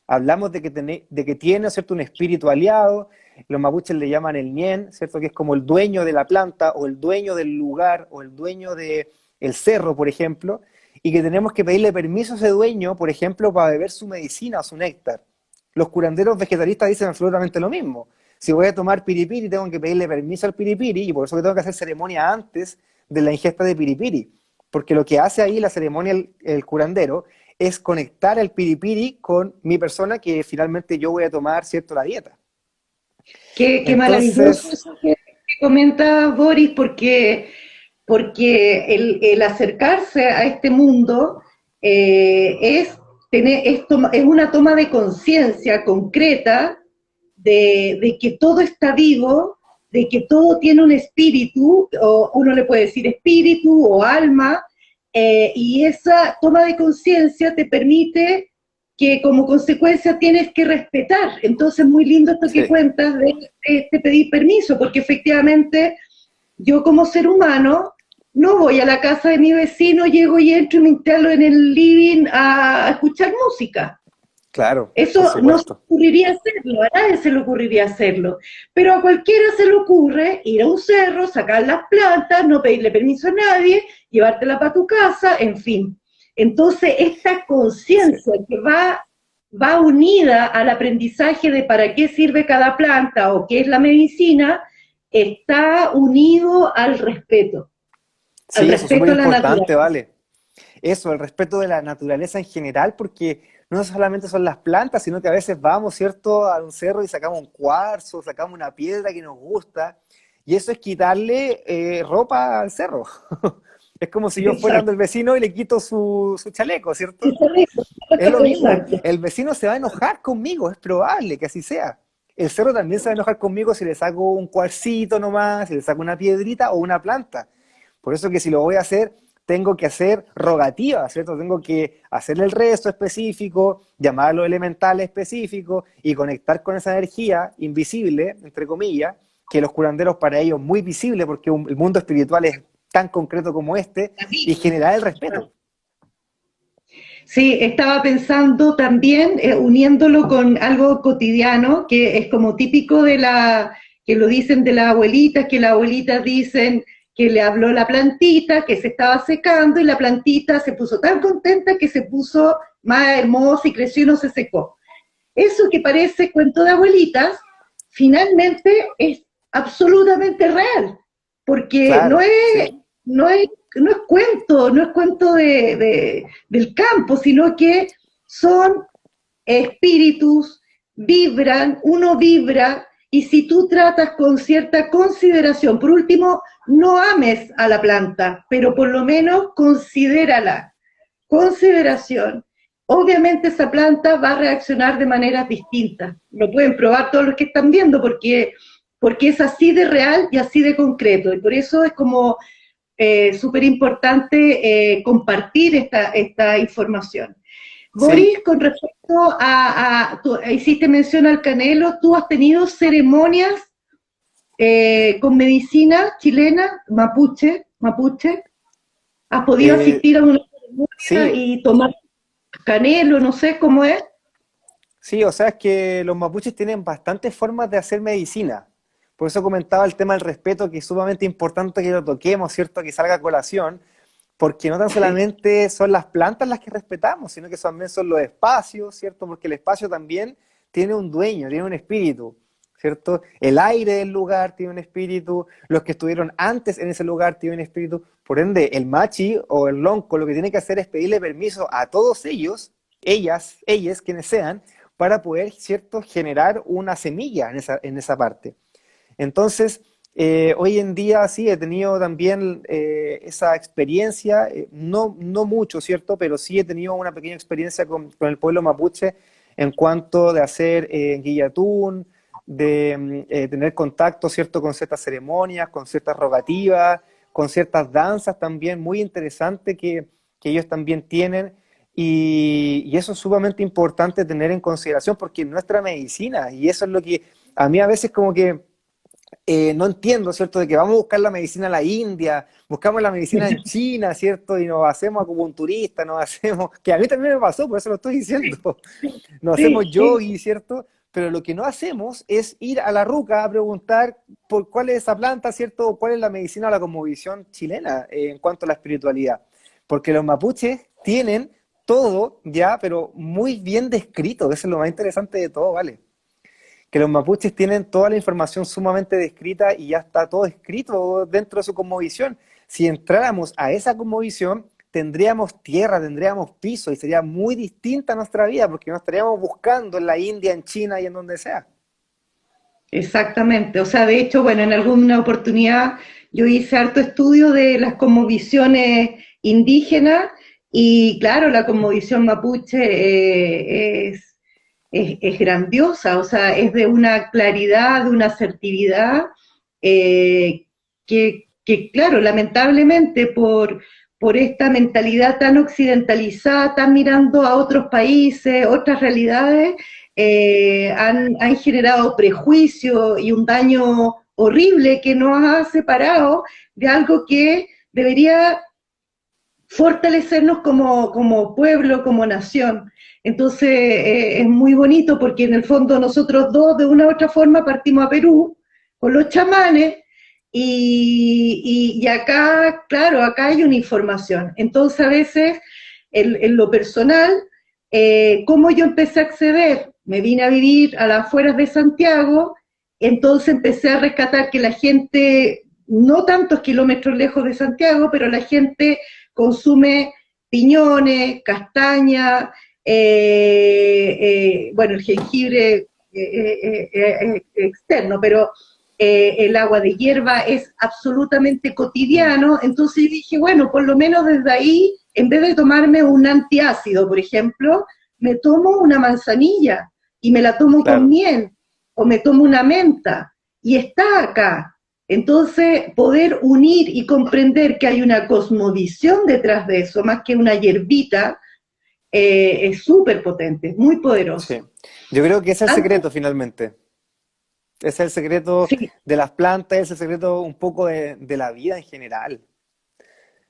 Speaker 2: Hablamos de que tiene, ¿cierto?, un espíritu aliado. Los mapuches le llaman el ñen, ¿cierto?, que es como el dueño de la planta o el dueño del lugar o el dueño del cerro, por ejemplo, y que tenemos que pedirle permiso a ese dueño, por ejemplo, para beber su medicina o su néctar. Los curanderos vegetalistas dicen absolutamente lo mismo. Si voy a tomar piripiri, tengo que pedirle permiso al piripiri, y por eso que tengo que hacer ceremonia antes de la ingesta de piripiri, porque lo que hace ahí la ceremonia el curandero es conectar el piripiri con mi persona que finalmente yo voy a tomar, ¿cierto?, la dieta.
Speaker 1: Qué maravilloso
Speaker 2: Entonces,
Speaker 1: eso que comenta Boris, porque el acercarse a este mundo es una toma de conciencia concreta de que todo está vivo, de que todo tiene un espíritu, o uno le puede decir espíritu o alma, y esa toma de conciencia te permite que como consecuencia tienes que respetar. Entonces, muy lindo esto que
Speaker 2: sí,
Speaker 1: cuentas de pedir permiso, porque efectivamente yo como ser humano no voy a la casa de mi vecino, llego y entro y me instalo en el living a escuchar música.
Speaker 2: claro, por
Speaker 1: Eso no se
Speaker 2: supuesto.
Speaker 1: ocurriría hacerlo, a nadie se le ocurriría hacerlo, pero a cualquiera se le ocurre ir a un cerro, sacar las plantas, no pedirle permiso a nadie, llevártela para tu casa, en fin. Entonces, esta
Speaker 2: Sí.
Speaker 1: conciencia que va unida al aprendizaje de para qué sirve cada planta o qué es la medicina, está unido al
Speaker 2: Sí, eso es súper
Speaker 1: respeto a la
Speaker 2: importante,
Speaker 1: naturaleza.
Speaker 2: ¿vale? Eso, el respeto de la naturaleza en general, porque no solamente son las plantas, sino que a veces vamos, ¿cierto?, a un cerro y sacamos un cuarzo, sacamos una piedra que nos gusta, y eso es quitarle ropa al cerro. Es como si yo fuera donde
Speaker 1: Exacto,
Speaker 2: el vecino y le quito su chaleco, ¿cierto? Es lo mismo,
Speaker 1: exacto.
Speaker 2: el vecino se va a enojar conmigo, es probable que así sea. El cerro también se va a enojar conmigo si le saco un cuarcito nomás, si le saco una piedrita o una planta. Por eso que si lo voy a hacer, tengo que hacer rogativa, ¿cierto? Tengo que hacer el rezo específico, llamar a los elementales específicos y conectar con esa energía invisible, entre comillas, que los curanderos para ellos muy visible porque el mundo espiritual es tan concreto como este, y generar el respeto.
Speaker 1: Sí, estaba pensando también, uniéndolo con algo cotidiano, que es como típico que lo dicen de las abuelitas, que las abuelitas dicen que le habló la plantita, que se estaba secando y la plantita se puso tan contenta que se puso más hermosa y creció y no se secó. Eso que parece cuento de abuelitas, finalmente es absolutamente real, porque
Speaker 2: Claro, sí,
Speaker 1: no es cuento, no es cuento del campo, sino que son espíritus, vibran, uno vibra, y si tú tratas con cierta consideración, por último, no ames a la planta, pero por lo menos considérala, consideración. Obviamente esa planta va a reaccionar de maneras distintas. Lo pueden probar todos los que están viendo porque es así de real y así de concreto. Y por eso es como súper importante compartir esta información.
Speaker 2: sí.
Speaker 1: Boris, con respecto tú hiciste mención al canelo, ¿tú has tenido ceremonias con medicina chilena, mapuche? ¿Has podido
Speaker 2: Eh,
Speaker 1: asistir a una ceremonia
Speaker 2: sí,
Speaker 1: y tomar canelo, no sé cómo es?
Speaker 2: sí, o sea, es que los mapuches tienen bastantes formas de hacer medicina. Por eso comentaba el tema del respeto, que es sumamente importante que lo toquemos, ¿cierto? Que salga a colación, porque no tan
Speaker 1: Sí.
Speaker 2: solamente son las plantas las que respetamos, sino que también son los espacios, ¿cierto? Porque el espacio también tiene un dueño, tiene un espíritu, ¿cierto? El aire del lugar tiene un espíritu, los que estuvieron antes en ese lugar tienen un espíritu. Por ende, el machi o el lonco lo que tiene que hacer es pedirle permiso a todos ellos, ellas, quienes sean, para poder, ¿cierto?, generar una semilla en esa parte. Entonces, hoy en día sí he tenido también esa experiencia, no mucho, ¿cierto? Pero sí he tenido una pequeña experiencia con el pueblo mapuche en cuanto de hacer guillatún, de tener contacto, ¿cierto?, con ciertas ceremonias, con ciertas rogativas, con ciertas danzas también muy interesantes que ellos también tienen. Y eso es sumamente importante tener en consideración porque es nuestra medicina, y eso es lo que a mí a veces como que no entiendo, ¿cierto? De que vamos a buscar la medicina en la India, buscamos la medicina en China, ¿cierto? Y nos hacemos acupunturistas, nos hacemos, que a mí también me pasó, por eso lo estoy diciendo, nos hacemos
Speaker 1: Sí, sí,
Speaker 2: yogi, ¿cierto? Pero lo que no hacemos es ir a la ruca a preguntar por cuál es esa planta, ¿cierto? O cuál es la medicina o la cosmovisión chilena en cuanto a la espiritualidad. Porque los mapuches tienen todo ya, pero muy bien descrito, eso es lo más interesante de todo, ¿vale? Que los mapuches tienen toda la información sumamente descrita y ya está todo escrito dentro de su cosmovisión. Si entráramos a esa cosmovisión, tendríamos tierra, tendríamos piso y sería muy distinta nuestra vida porque no estaríamos buscando en la India, en China y en donde sea.
Speaker 1: exactamente. O sea, de hecho, bueno, en alguna oportunidad yo hice harto estudio de las cosmovisiones indígenas y claro, la cosmovisión mapuche es grandiosa, o sea, es de una claridad, de una asertividad que, claro, lamentablemente por esta mentalidad tan occidentalizada, tan mirando a otros países, otras realidades, han generado prejuicios y un daño horrible que nos ha separado de algo que debería fortalecernos como pueblo, como nación. Entonces es muy bonito porque en el fondo nosotros dos de una u otra forma partimos a Perú con los chamanes y acá, claro, acá hay una información. Entonces a veces en lo personal, ¿cómo yo empecé a acceder? Me vine a vivir a las afueras de Santiago, entonces empecé a rescatar que la gente, no tantos kilómetros lejos de Santiago, pero la gente consume piñones, castaña, bueno, el jengibre externo, pero el agua de hierba es absolutamente
Speaker 2: Mm,
Speaker 1: cotidiano, entonces dije, bueno, por lo menos desde ahí, en vez de tomarme un antiácido, por ejemplo, me tomo una manzanilla y me la tomo con
Speaker 2: claro.
Speaker 1: miel, o me tomo una menta, y está acá. Entonces, poder unir y comprender que hay una cosmovisión detrás de eso, más que una hierbita, es súper potente, es muy
Speaker 2: Sí.
Speaker 1: poderoso.
Speaker 2: Yo creo que ese es el
Speaker 1: Antes,
Speaker 2: secreto finalmente. Ese es el secreto
Speaker 1: sí,
Speaker 2: de las plantas, ese es el secreto un poco de la vida en general.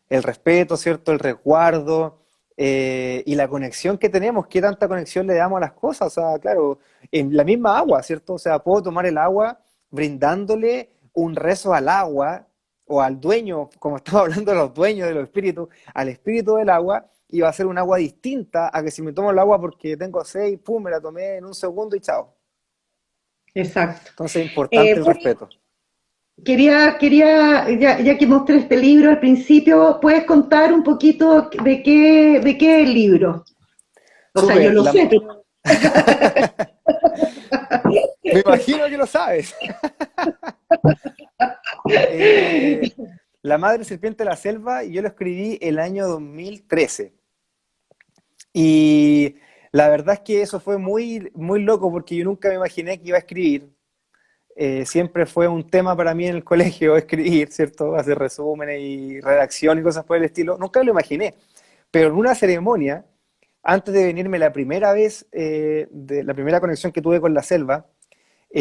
Speaker 2: El respeto, ¿cierto? El resguardo y la conexión que tenemos, qué tanta conexión le damos a las cosas. O sea, claro, en la misma agua, ¿cierto? O sea, puedo tomar el agua brindándole un rezo al agua o al dueño, como estamos hablando de los dueños de los espíritus, al espíritu del agua, y va a ser un agua distinta a que si me tomo el agua porque tengo sed y pum, me la tomé en un segundo y chao.
Speaker 1: exacto.
Speaker 2: Entonces es importante el
Speaker 1: Bueno,
Speaker 2: respeto.
Speaker 1: ya que mostré este libro al principio, ¿puedes contar un poquito de qué es el libro? O sea, yo
Speaker 2: Súper,
Speaker 1: lo sé, pero
Speaker 2: me imagino que lo sabes. Eh, La Madre Serpiente de la Selva, yo lo escribí el año 2013. Y la verdad es que eso fue muy, muy loco porque yo nunca me imaginé que iba a escribir. Siempre fue un tema para mí en el colegio escribir, ¿cierto? Hacer resúmenes y redacción y cosas por el estilo. Nunca me lo imaginé. Pero en una ceremonia, antes de venirme la primera vez, de la primera conexión que tuve con la selva,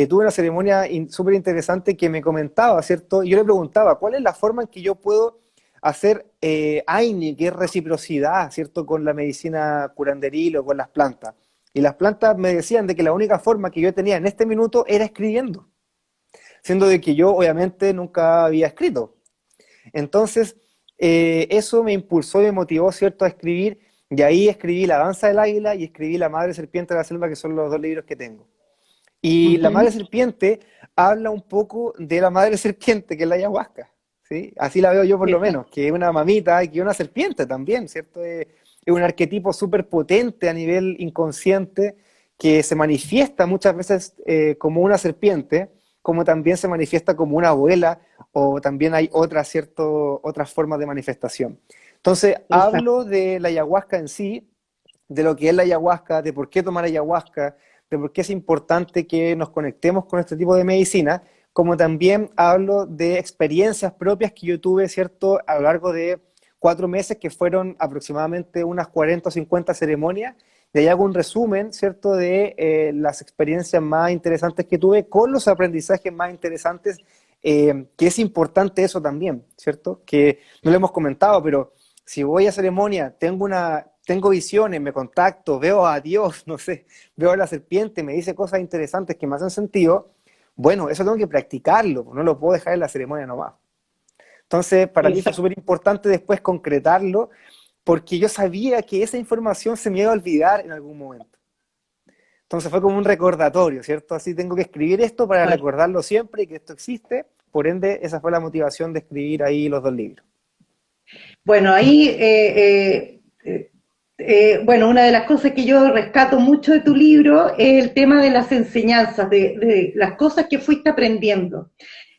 Speaker 2: tuve una ceremonia súper interesante que me comentaba, ¿cierto? Y yo le preguntaba, ¿cuál es la forma en que yo puedo hacer Aini, que es reciprocidad, ¿cierto? Con la medicina curanderil o con las plantas. Y las plantas me decían de que la única forma que yo tenía en este minuto era escribiendo, siendo de que yo obviamente nunca había escrito. Entonces, eso me impulsó y me motivó, ¿cierto?, a escribir, y ahí escribí La Danza del Águila y escribí La Madre Serpiente de la Selva, que son los dos libros que tengo. Y la madre
Speaker 1: ujú,
Speaker 2: serpiente habla un poco de la madre serpiente, que es la ayahuasca, ¿sí? Así la veo yo por lo menos, que es una mamita y que es una serpiente también, ¿cierto? Es un arquetipo súper potente a nivel inconsciente que se manifiesta muchas veces como una serpiente, como también se manifiesta como una abuela o también hay otras formas de manifestación. Entonces,
Speaker 1: exacto.
Speaker 2: hablo de la ayahuasca en sí, de lo que es la ayahuasca, de por qué tomar ayahuasca, de por qué es importante que nos conectemos con este tipo de medicina, como también hablo de experiencias propias que yo tuve, ¿cierto?, a lo largo de 4 meses, que fueron aproximadamente unas 40 o 50 ceremonias. De ahí hago un resumen, ¿cierto?, de las experiencias más interesantes que tuve con los aprendizajes más interesantes, que es importante eso también, ¿cierto? Que no lo hemos comentado, pero si voy a ceremonia, tengo visiones, me contacto, veo a Dios, no sé, veo a la serpiente, me dice cosas interesantes que me hacen sentido, bueno, eso tengo que practicarlo, no lo puedo dejar en la ceremonia nomás. Entonces, para mí fue
Speaker 1: Exacto.
Speaker 2: súper importante después concretarlo, porque yo sabía que esa información se me iba a olvidar en algún momento. Entonces fue como un recordatorio, ¿cierto? Así tengo que escribir esto para recordarlo siempre y que esto existe. Por ende, esa fue la motivación de escribir ahí los 2 libros.
Speaker 1: Bueno, ahí, bueno, una de las cosas que yo rescato mucho de tu libro es el tema de las enseñanzas, de las cosas que fuiste aprendiendo.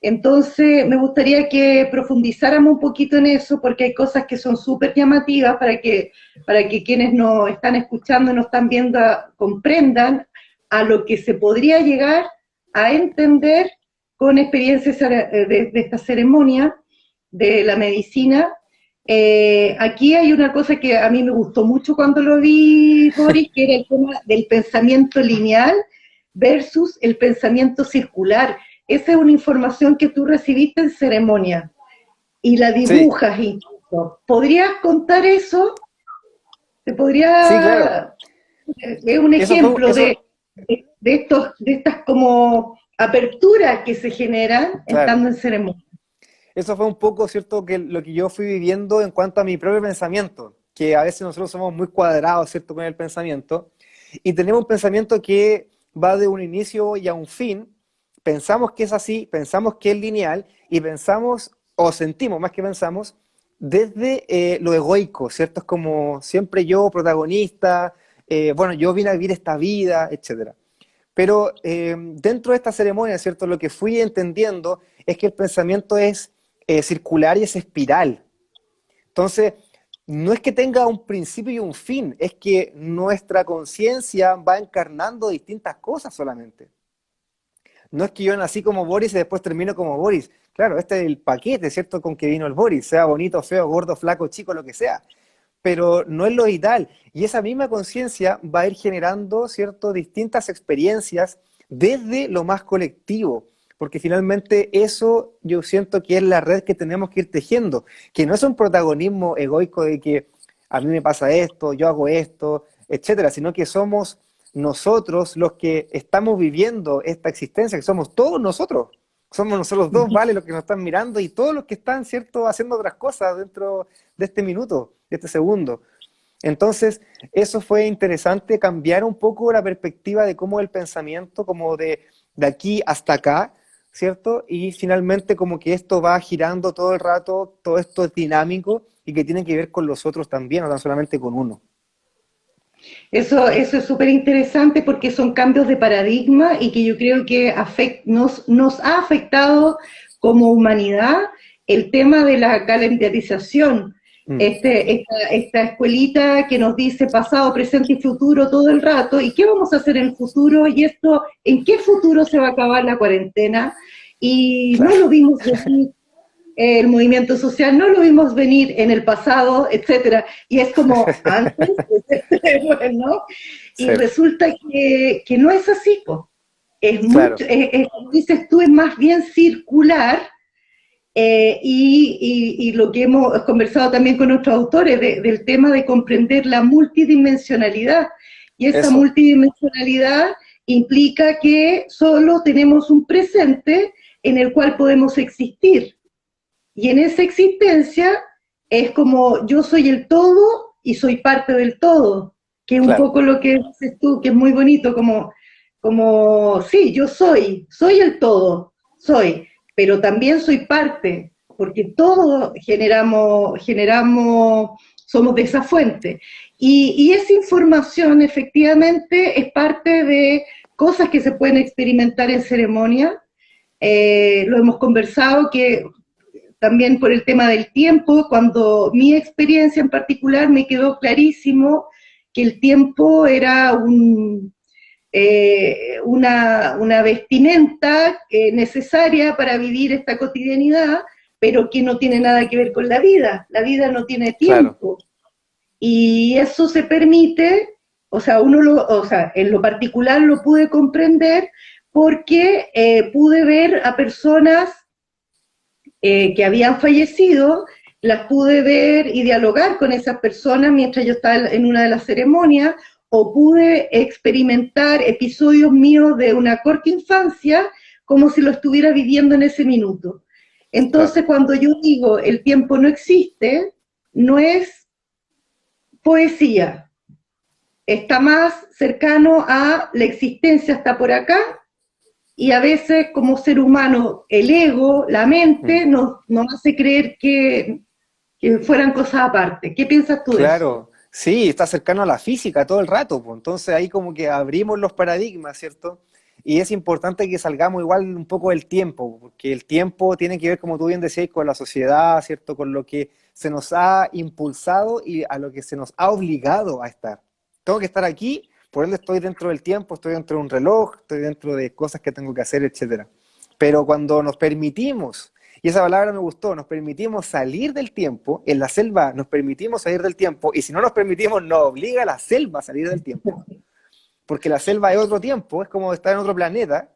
Speaker 1: Entonces, me gustaría que profundizáramos un poquito en eso, porque hay cosas que son súper llamativas para que quienes nos están escuchando y nos están viendo comprendan a lo que se podría llegar a entender con experiencias de esta ceremonia de la medicina. Aquí hay una cosa que a mí me gustó mucho cuando lo vi, Boris, que era el tema del pensamiento lineal versus el pensamiento circular. Esa es una información que tú recibiste en ceremonia y la
Speaker 2: Sí,
Speaker 1: dibujas incluso. ¿Podrías contar eso? ¿Te
Speaker 2: sí, claro.
Speaker 1: podría...? Es un
Speaker 2: Eso fue,
Speaker 1: ejemplo
Speaker 2: eso,
Speaker 1: de estas como aperturas que se generan
Speaker 2: claro.
Speaker 1: estando en ceremonia.
Speaker 2: Eso fue un poco, ¿cierto?, que lo que yo fui viviendo en cuanto a mi propio pensamiento, que a veces nosotros somos muy cuadrados, ¿cierto?, con el pensamiento, y tenemos un pensamiento que va de un inicio y a un fin, pensamos que es así, pensamos que es lineal, y pensamos, o sentimos más que pensamos, desde lo egoico, ¿cierto? Es como siempre yo, protagonista, bueno, yo vine a vivir esta vida, etcétera. Pero dentro de esta ceremonia, ¿cierto? Lo que fui entendiendo es que el pensamiento es circular y es espiral. Entonces, no es que tenga un principio y un fin, es que nuestra conciencia va encarnando distintas cosas solamente. No es que yo nací como Boris y después termino como Boris. Claro, este es el paquete, ¿cierto? Con que vino el Boris, sea bonito, feo, gordo, flaco, chico, lo que sea. Pero no es lo ideal. Y esa misma conciencia va a ir generando, ¿cierto?, distintas experiencias desde lo más colectivo. Porque finalmente eso yo siento que es la red que tenemos que ir tejiendo, que no es un protagonismo egoico de que a mí me pasa esto, yo hago esto, etcétera, sino que somos nosotros los que estamos viviendo esta existencia, que somos todos nosotros. Somos nosotros dos, ¿vale? Los que nos están mirando y todos los que están, ¿cierto?, haciendo otras cosas dentro de este minuto, de este segundo. Entonces, eso fue interesante, cambiar un poco la perspectiva de cómo el pensamiento, como de aquí hasta acá, ¿cierto? Y finalmente como que esto va girando todo el rato, todo esto es dinámico y que tiene que ver con los otros también, no tan solamente con uno.
Speaker 1: Eso es súper interesante porque son cambios de paradigma y que yo creo que nos ha afectado como humanidad el tema de la calendarización.
Speaker 2: Mm,
Speaker 1: Esta escuelita que nos dice pasado, presente y futuro todo el rato, ¿y qué vamos a hacer en el futuro? Y esto, ¿en qué futuro se va a acabar la cuarentena? Y no
Speaker 2: claro,
Speaker 1: lo vimos venir, el movimiento social no lo vimos venir en el pasado, etcétera, y es como antes, bueno, y
Speaker 2: sí,
Speaker 1: resulta que no es así, po. Es mucho,
Speaker 2: claro,
Speaker 1: como dices tú, es más bien circular, y lo que hemos conversado también con otros autores del tema de comprender la multidimensionalidad, y esa
Speaker 2: eso,
Speaker 1: multidimensionalidad implica que solo tenemos un presente en el cual podemos existir, y en esa existencia es como yo soy el todo y soy parte del todo, que es un
Speaker 2: claro,
Speaker 1: poco lo que dices tú, que es muy bonito, como sí, yo soy el todo, soy, pero también soy parte, porque todos somos de esa fuente. Y esa información efectivamente es parte de cosas que se pueden experimentar en ceremonia. Lo hemos conversado, que también por el tema del tiempo, cuando mi experiencia en particular me quedó clarísimo que el tiempo era una vestimenta necesaria para vivir esta cotidianidad, pero que no tiene nada que ver con la vida no tiene
Speaker 2: Claro,
Speaker 1: tiempo, y eso se permite, o sea, en lo particular lo pude comprender porque pude ver a personas que habían fallecido, las pude ver y dialogar con esas personas mientras yo estaba en una de las ceremonias, o pude experimentar episodios míos de una corta infancia como si lo estuviera viviendo en ese minuto. Entonces,
Speaker 2: claro.
Speaker 1: cuando yo digo el tiempo no existe, no es poesía, está más cercano a la existencia, está por acá, y a veces como ser humano el ego, la
Speaker 2: Mm.
Speaker 1: mente, nos hace creer que fueran cosas aparte. ¿Qué piensas tú de eso?
Speaker 2: Claro, sí, está cercano a la física todo el rato, pues. Entonces ahí como que abrimos los paradigmas, ¿cierto? Y es importante que salgamos igual un poco del tiempo, porque el tiempo tiene que ver, como tú bien decías, con la sociedad, ¿cierto? Con lo que se nos ha impulsado y a lo que se nos ha obligado a estar. Tengo que estar aquí, por ende estoy dentro del tiempo, estoy dentro de un reloj, estoy dentro de cosas que tengo que hacer, etcétera. Pero cuando nos permitimos, y esa palabra me gustó, nos permitimos salir del tiempo, en la selva nos permitimos salir del tiempo, y si no nos permitimos, nos obliga la selva a salir del tiempo, porque la selva es otro tiempo, es como estar en otro planeta.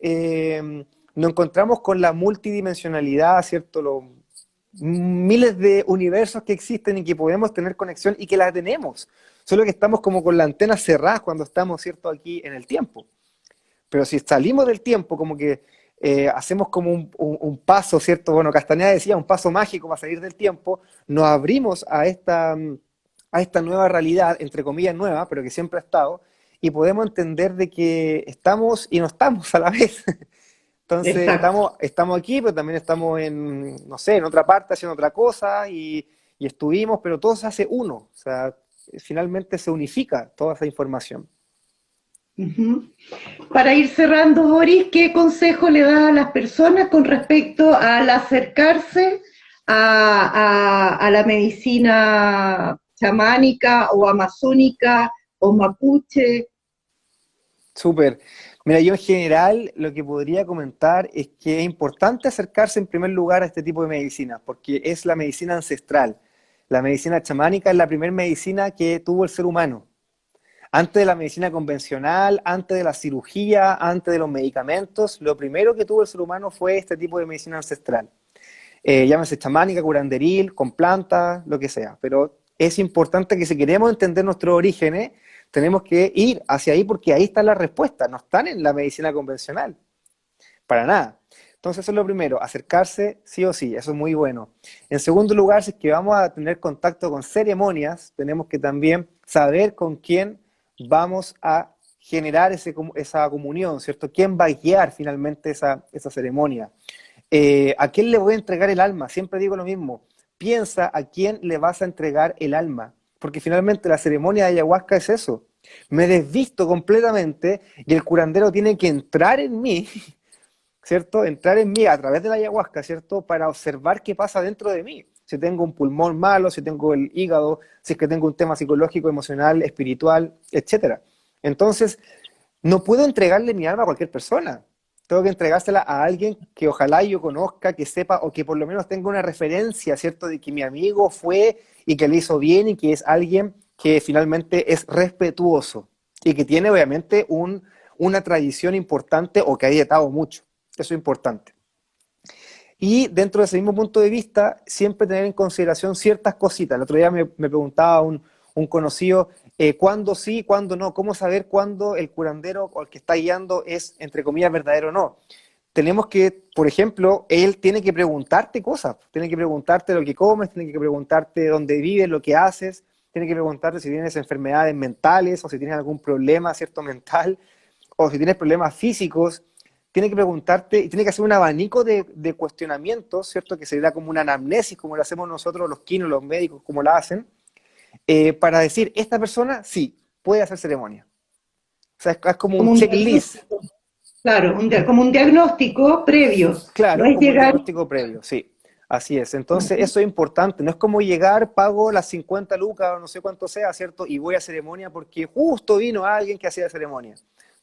Speaker 2: Nos encontramos con la multidimensionalidad, ¿cierto? Los miles de universos que existen y que podemos tener conexión y que la tenemos, solo que estamos como con la antena cerrada cuando estamos, ¿cierto? Aquí en el tiempo. Pero si salimos del tiempo, como que hacemos como un paso, ¿cierto? Bueno, Castañeda decía, un paso mágico para salir del tiempo, nos abrimos a esta nueva realidad, entre comillas nueva, pero que siempre ha estado, y podemos entender de que estamos y no estamos a la vez. Entonces
Speaker 1: Exacto.
Speaker 2: estamos aquí, pero también estamos en, no sé, en otra parte haciendo otra cosa y estuvimos, pero todo se hace uno. O sea, finalmente se unifica toda esa información.
Speaker 1: Ujú. Para ir cerrando, Boris, ¿qué consejo le das a las personas con respecto al acercarse a la medicina chamánica o amazónica o mapuche?
Speaker 2: Súper. Mira, yo en general lo que podría comentar es que es importante acercarse en primer lugar a este tipo de medicina, porque es la medicina ancestral. La medicina chamánica es la primera medicina que tuvo el ser humano. Antes de la medicina convencional, antes de la cirugía, antes de los medicamentos, lo primero que tuvo el ser humano fue este tipo de medicina ancestral. Llámese chamánica, curanderil, con plantas, lo que sea. Pero es importante que si queremos entender nuestros orígenes, tenemos que ir hacia ahí porque ahí está la respuesta, no están en la medicina convencional, para nada. Entonces eso es lo primero, acercarse sí o sí, eso es muy bueno. En segundo lugar, si es que vamos a tener contacto con ceremonias, tenemos que también saber con quién vamos a generar esa comunión, ¿cierto? ¿Quién va a guiar finalmente esa ceremonia? ¿A quién le voy a entregar el alma? Siempre digo lo mismo, piensa a quién le vas a entregar el alma, porque finalmente la ceremonia de ayahuasca es eso. Me desvisto completamente y el curandero tiene que entrar en mí, ¿cierto? Entrar en mí a través de la ayahuasca, ¿cierto? Para observar qué pasa dentro de mí. Si tengo un pulmón malo, si tengo el hígado, si es que tengo un tema psicológico, emocional, espiritual, etcétera. Entonces, no puedo entregarle mi alma a cualquier persona. Tengo que entregársela a alguien que ojalá yo conozca, que sepa o que por lo menos tenga una referencia, ¿cierto? De que mi amigo fue y que le hizo bien y que es alguien que finalmente es respetuoso y que tiene obviamente una tradición importante o que ha dietado mucho. Eso es importante. Y dentro de ese mismo punto de vista, siempre tener en consideración ciertas cositas. El otro día me preguntaba un conocido, cuándo sí, cuándo no, cómo saber cuándo el curandero o el que está guiando es, entre comillas, verdadero o no. Tenemos que, por ejemplo, él tiene que preguntarte cosas, tiene que preguntarte lo que comes, tiene que preguntarte dónde vives, lo que haces, tiene que preguntarte si tienes enfermedades mentales o si tienes algún problema, ¿cierto?, mental, o si tienes problemas físicos, tiene que preguntarte y tiene que hacer un abanico de cuestionamientos, ¿cierto? Que sería como una anamnesis, como lo hacemos nosotros los quinos, los médicos, como la hacen, para decir, esta persona sí, puede hacer ceremonia. O sea, es como un
Speaker 1: Como un
Speaker 2: checklist,
Speaker 1: diagnóstico, claro, como un diagnóstico previo. No
Speaker 2: claro,
Speaker 1: es
Speaker 2: como un
Speaker 1: llegar.
Speaker 2: diagnóstico previo, sí. Así es. Entonces, eso es importante. No es como llegar, pago las 50 lucas o no sé cuánto sea, ¿cierto? Y voy a ceremonia porque justo vino alguien que hacía ceremonia.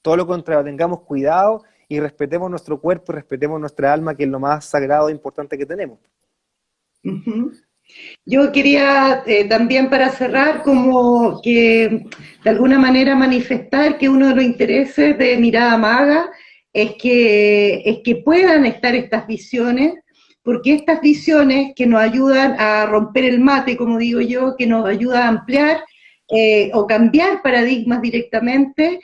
Speaker 2: Todo lo contrario, tengamos cuidado y respetemos nuestro cuerpo y respetemos nuestra alma, que es lo más sagrado e importante que tenemos.
Speaker 1: Ujú. Yo quería también para cerrar como que de alguna manera manifestar que uno de los intereses de Mirada Maga es que puedan estar estas visiones, porque estas visiones que nos ayudan a romper el mate, como digo yo, que nos ayuda a ampliar o cambiar paradigmas directamente,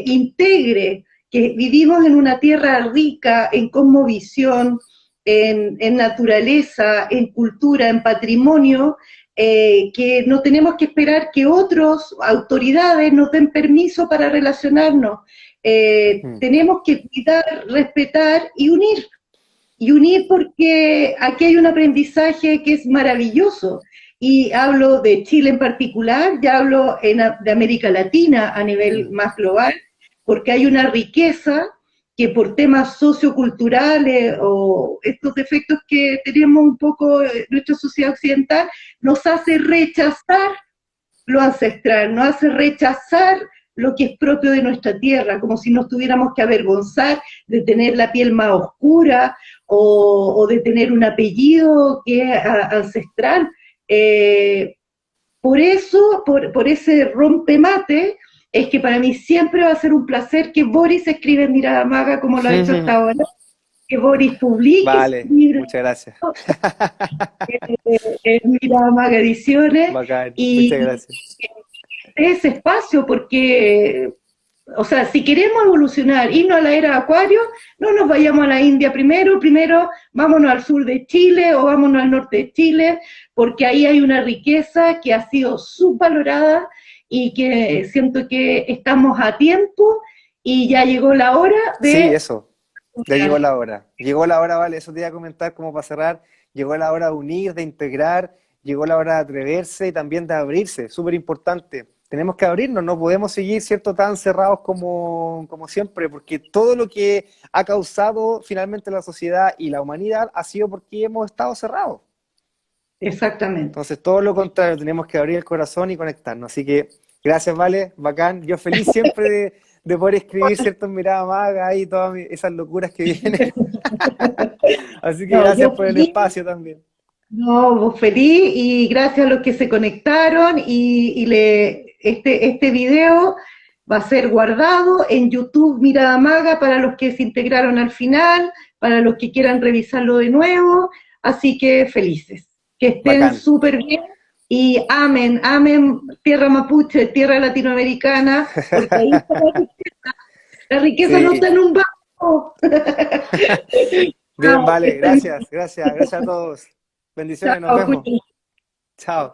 Speaker 1: integre que vivimos en una tierra rica en cosmovisión, en naturaleza, en cultura, en patrimonio, que no tenemos que esperar que otras autoridades nos den permiso para relacionarnos.
Speaker 2: Mm.
Speaker 1: Tenemos que cuidar, respetar y unir. Y unir porque aquí hay un aprendizaje que es maravilloso. Y hablo de Chile en particular, ya hablo de América Latina a nivel
Speaker 2: Mm.
Speaker 1: más global, porque hay una riqueza que por temas socioculturales o estos defectos que tenemos un poco en nuestra sociedad occidental, nos hace rechazar lo ancestral, nos hace rechazar lo que es propio de nuestra tierra, como si nos tuviéramos que avergonzar de tener la piel más oscura o de tener un apellido que es ancestral. Eh, por eso, por ese rompemate, es que para mí siempre va a ser un placer que Boris escriba en Mirada Maga como lo ha hecho hasta ahora, que Boris publique su
Speaker 2: Vale,
Speaker 1: libro
Speaker 2: muchas gracias.
Speaker 1: en Mirada Maga Ediciones
Speaker 2: Bacán, muchas
Speaker 1: y
Speaker 2: gracias.
Speaker 1: ese espacio porque, o sea, si queremos evolucionar, irnos a la era de Acuario, no nos vayamos a la India primero vámonos al sur de Chile o vámonos al norte de Chile, porque ahí hay una riqueza que ha sido subvalorada y que siento que estamos a tiempo y ya llegó la hora
Speaker 2: Sí,
Speaker 1: de...
Speaker 2: eso. Ya llegó la hora. Llegó la hora, vale, eso te iba a comentar como para cerrar. Llegó la hora de unir, de integrar, llegó la hora de atreverse y también de abrirse, súper importante. Tenemos que abrirnos, no podemos seguir, ¿cierto?, tan cerrados como siempre, porque todo lo que ha causado finalmente la sociedad y la humanidad ha sido porque hemos estado cerrados.
Speaker 1: Exactamente.
Speaker 2: Entonces, todo lo contrario, tenemos que abrir el corazón y conectarnos. Así que, gracias, Vale, bacán. Yo feliz siempre de poder escribir ciertas miradas magas y todas esas locuras que vienen. Así que
Speaker 1: No,
Speaker 2: gracias
Speaker 1: yo
Speaker 2: por el
Speaker 1: feliz.
Speaker 2: espacio también.
Speaker 1: No, vos feliz y gracias a los que se conectaron este video va a ser guardado en YouTube Mirada Maga para los que se integraron al final, para los que quieran revisarlo de nuevo, así que felices, que estén
Speaker 2: Bacán.
Speaker 1: súper bien y amen, amen tierra mapuche, tierra latinoamericana, porque ahí está la riqueza no está
Speaker 2: Sí.
Speaker 1: en un banco.
Speaker 2: Bien,
Speaker 1: Que
Speaker 2: Vale,
Speaker 1: estén
Speaker 2: gracias a todos. Bendiciones, nos
Speaker 1: chao,
Speaker 2: vemos.
Speaker 1: cuídense.
Speaker 2: Chao.